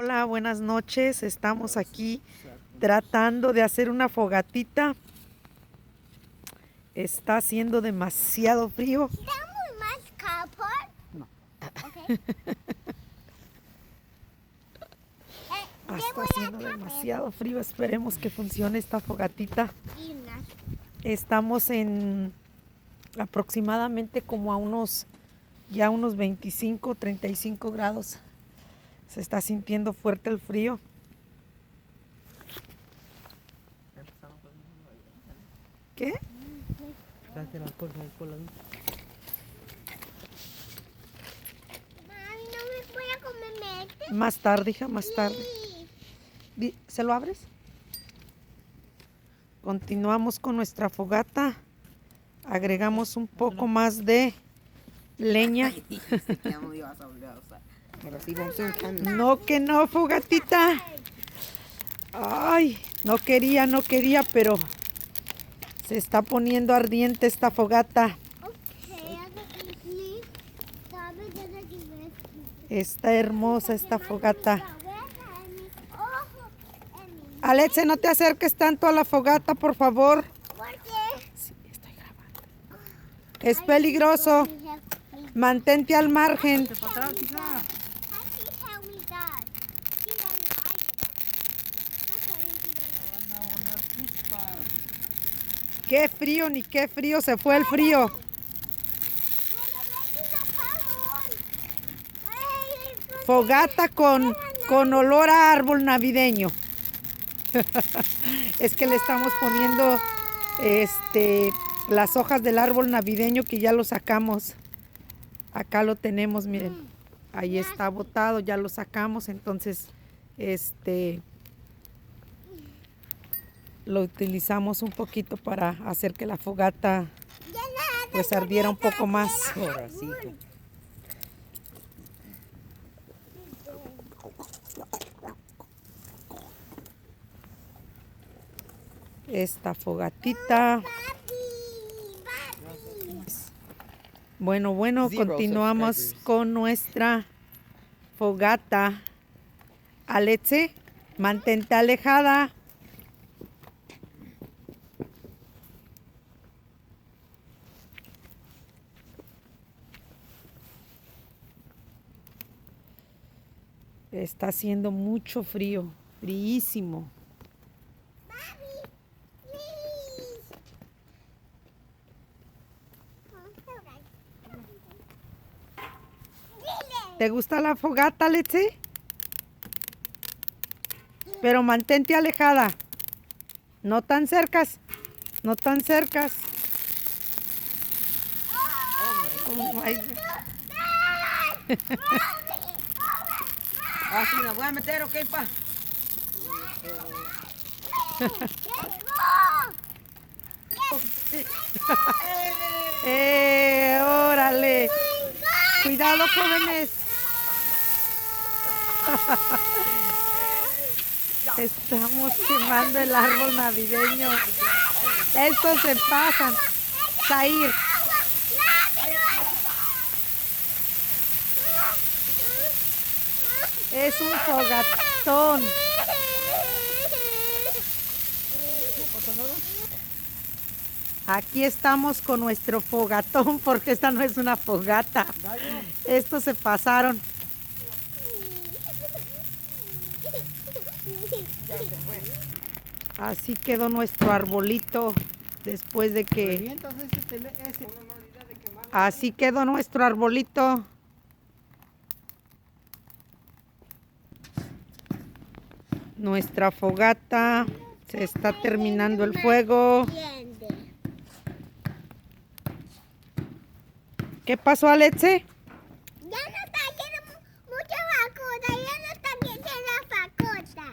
Hola, buenas noches. Estamos aquí tratando de hacer una fogatita. Está haciendo demasiado frío. Muy más cardboard. No. Okay. Está haciendo demasiado frío. Esperemos que funcione esta fogatita. Estamos en aproximadamente como a unos 25, 35 grados. Se está sintiendo fuerte el frío. ¿Qué? Mami, no me voy a comer este. Más tarde, hija, más tarde. ¿Se lo abres? Continuamos con nuestra fogata. Agregamos un poco más de leña. No, que no, fogatita. Ay, no quería, pero se está poniendo ardiente esta fogata. Está hermosa esta fogata. Alexe, no te acerques tanto a la fogata, por favor. ¿Por qué? Sí, estoy grabando. Es peligroso. Mantente al margen. Qué frío, ni qué frío, se fue el frío. Fogata con olor a árbol navideño. Es que le estamos poniendo las hojas del árbol navideño que ya lo sacamos. Acá lo tenemos, miren. Ahí está botado, ya lo sacamos, entonces lo utilizamos un poquito para hacer que la fogata pues ardiera un poco más. Ahora sí. Esta fogatita. Bueno, continuamos con nuestra fogata. Alexe, mantente alejada. Está haciendo mucho frío, fríísimo. ¿Te gusta la fogata, Alexe? Pero mantente alejada. No tan cercas. No tan cercas. Oh my God. Así la voy a meter, ok, pa. ¡Órale! Cuidado, jóvenes. Estamos quemando el árbol navideño. Estos se pasan. Zair. Es un fogatón. Aquí estamos con nuestro fogatón porque esta no es una fogata. Estos se pasaron. Así quedó nuestro arbolito después de que... Así quedó nuestro arbolito. Nuestra fogata. Se está terminando el fuego. ¿Qué pasó, Alexe? Ya no está haciendo mucha facota, ya no está haciendo facota.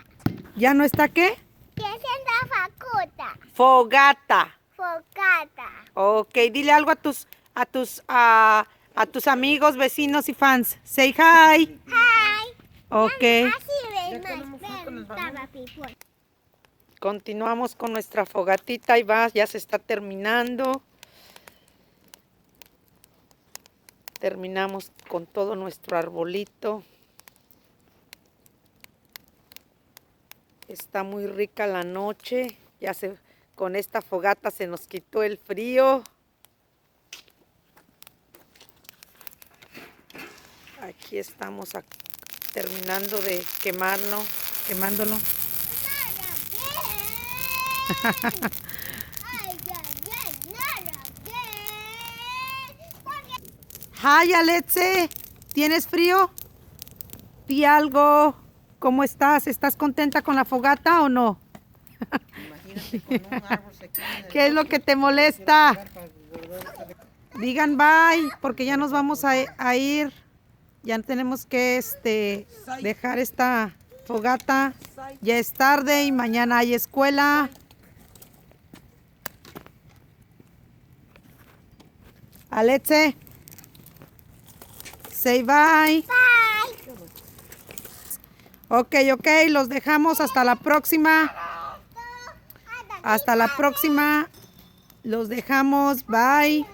¿Ya no está qué? ¿Qué haciendo facota? Fogata. Focata. Ok, dile algo a tus amigos, vecinos y fans. Say hi. Hi. Ok. Así ves más. Continuamos con nuestra fogatita y ya se está terminando. Terminamos con todo nuestro arbolito. Está muy rica la noche. Con esta fogata se nos quitó el frío. Aquí estamos terminando de quemándolo. Nada bien. Ay, ay, ay, nada bien. Hi, Aletze. ¿Tienes frío? Di algo. ¿Cómo estás? ¿Estás contenta con la fogata o no? Imagínate con un árbol se quema. ¿Qué es lo que te molesta? Digan bye, porque ya nos vamos a ir. Ya tenemos que dejar esta fogata. Ya es tarde y mañana hay escuela. Aletze, say bye. Bye. Ok, los dejamos hasta la próxima. Hasta la próxima. Los dejamos. Bye.